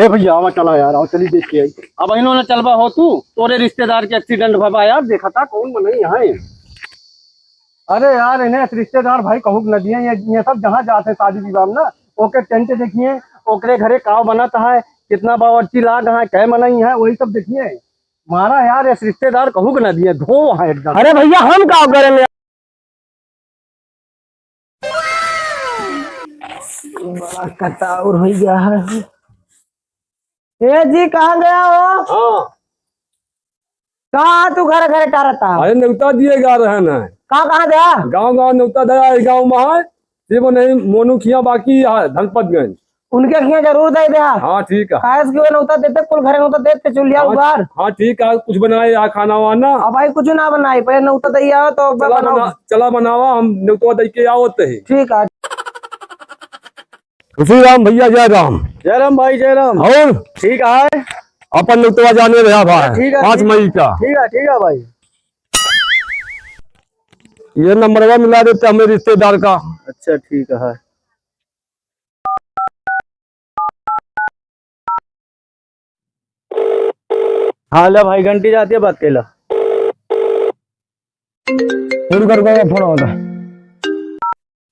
ए भैया आवा चला यार, आओ चली देख के आई। अब इन्होंने चलबा हो तू, तोरे रिश्तेदार के एक्सीडेंट भबा यार, देखा था कौन बनई है। अरे यार इन्हें रिश्तेदार भाई कहूक न दिए, ये सब जहाँ जाते शादी विवाह में ना, ओके टेंट देखिए, ओकरे घरे काव बनत है, कितना बावर्ची लाग है, कै मनई है, वही सब देखिए। मारा यार इस रिश्तेदार कहूक न दिए, धो है एकदम। अरे भैया हम का करेंगे, बड़ा कताउर हो गया है। ए जी कहाँ गया हो? हाँ कहाँ तू घर घर टारता? अरे न्योता दिए गा रहे ना, कहाँ गया? गांव गांव न्योता दया गांव में है, सिर्फ नहीं मोनू खिया बाकी है धनपतगंज। उनके खिया जरूर दे दे। हाँ ठीक है। खास की नौता देते, कुल घरे नौता देते चुलिया उगार। हाँ ठीक है, कुछ बनाए या खाना वाना? अब भाई कुछ ना बनाई, पहले नौता दे आओ तो चला बनावा, हम न्योता दे के आओ ते। ठीक है। खुशी राम भैया, जय राम। जय राम भाई, जय राम। और ठीक है, अपन न्योता जाने रहा भाई, ठीक है 5 मई का। ठीक है भाई। ये नंबर मिला देते हमें रिश्तेदार का। अच्छा ठीक है। हाँ ला भाई, घंटी जाती है, बात केला। फोन कर फोन होता।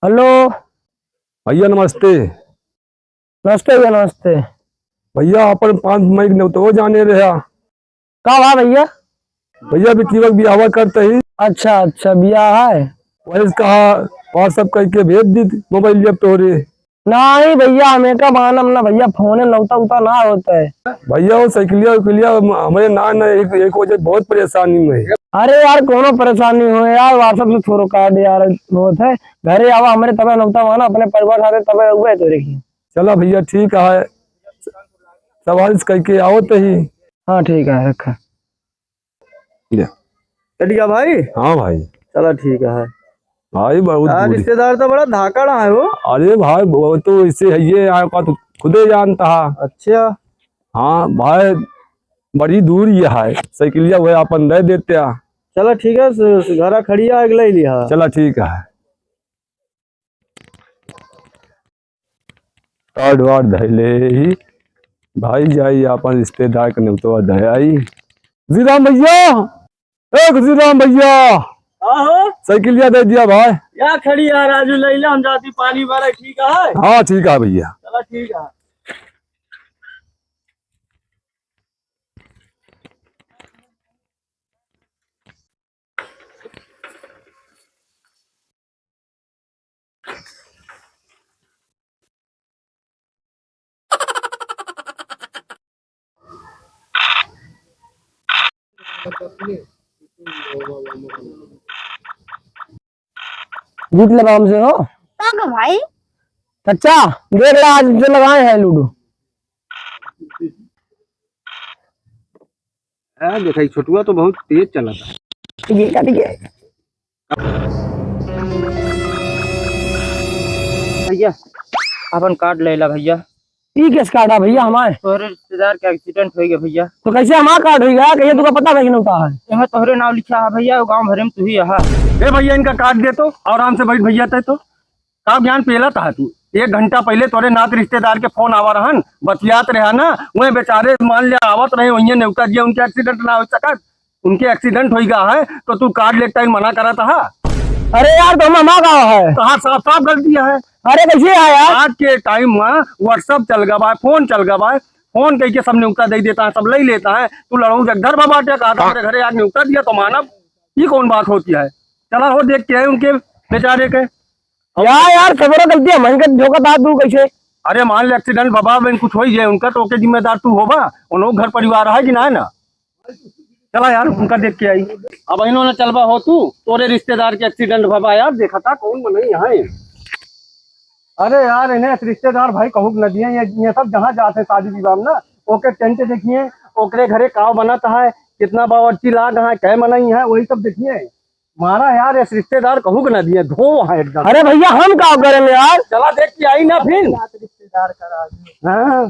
हेलो भैया नमस्ते। नमस्ते भैया, नमस्ते भैया अपन 5 मई के न्योता जाने रहा। कहा भैया? भैया बिकी बिहावा करते ही। अच्छा अच्छा, बियाह है। वही कहा व्हाट्सएप करके भेज दी मोबाइल जब तोरे। नहीं भैया, हमें का मानम ना भैया, फोन नौता उता ना होता है भैया। वो साइकिलिया हमारे ना एक वजह बहुत परेशानी में है। अरे यार कोनो परेशानी हो यार, व्हाट्सएप से छोड़ो कार्ड यार, बहुत है। घरे आवा हमारे तबे नौता माना, अपने परिवार साथे तबे हुए तो देखिए। चला भैया ठीक है, सवाल करके आओ तो ही। हाँ ठीक है, रखा चलिए भाई। हाँ भाई चला ठीक है भाई, बहुत रिश्तेदार तो बड़ा धाकड़ है वो। अरे भाई वो तो इससे है, ये का तो खुदे जानता है। अच्छा हाँ भाई, बड़ी दूर ये है, साइकिलिया वो अपन दे देते हैं। चला ठीक है, घरा खड़ी है, अगला ही लिया। चला ठीक है। कार्ड वार्ड धैले ही भाई जाई अपन रिश्तेदार के न्योता दयाई। खुशीराम भैया, ए खुशीराम भैया, साइकिलिया दे दिया भाई। या खड़ी है राजू, लैला हम जाती पानी भरे। ठीक है, हाँ ठीक है भैया। चला ठीक है। जीत लगा हमसे हो का भाई। चाचा, देख ला आज जो लगाए हैं लूडो। देखा छोटुआ तो बहुत तेज चला था। ठीक है भैया अपन कार्ड ले ला भैया। ठीक है, काटा भैया हमारे तोहरे रिश्तेदार के एक्सीडेंट हो गया भैया। तो कैसे हमारा कार्ड हो गया? कहिए तुका पता है कि नौता है? यहाँ तोहरे नाम लिखा है भैया, गांव भरे में तू ही है। ए भैया इनका कार्ड दे तो आराम से बैठ भैया। ते तो का ज्ञान पेला था तू? 1 घंटा पहले तोरे नात रिश्तेदार के फोन आवा रहन, बतियात रहा ना, वह बेचारे मान लिया आवत रहे, वही न्योता दिया, उनके एक्सीडेंट ना हो सका। उनके एक्सीडेंट हो गया है तो तू कार्ड लेता मना करा था। अरे यार तो हमारा गाँव है। कहा साफ साफ गलती है। अरे कैसे है यार? आज के टाइम में व्हाट्सअप चल गया भाई, फोन चल गया भाई, फोन कह के सब न्योता दे देता है, सब ले लेता है। तू लड़ू घर बाटे कहा था मेरे घरे आज न्योता दिया तो मानव, ये कौन बात होती है? चला हो देख के है उनके बेचारे के। यार खबर गलती है, मन के धोखा था तू कैसे? अरे मान ले एक्सीडेंट बाबा में कुछ हो जाए उनका तो ओके जिम्मेदार तू होगा, उन लोग घर परिवार है कि ना है ना। चला यार उनका देख के आई। अब इन्होंने चलबा हो तू, तोरे रिश्तेदार के एक्सीडेंट बाबा यार, देखा था कौन बनई है। अरे यार इन्हें रिश्तेदार भाई कहूक न दिए, ये सब जहाँ जाते शादी विवाह में ना, ओके टेंट देखिए, ओकरे घरे काव बनत है, कितना बावर्ची लाग है, कै मनई है, वही सब देखिए। मारा यार इस रिश्तेदार कहूक न दिए, धो है एकदम। अरे भैया हम का करेंगे यार? चला देख के आई ना फिर रिश्तेदार का। हाँ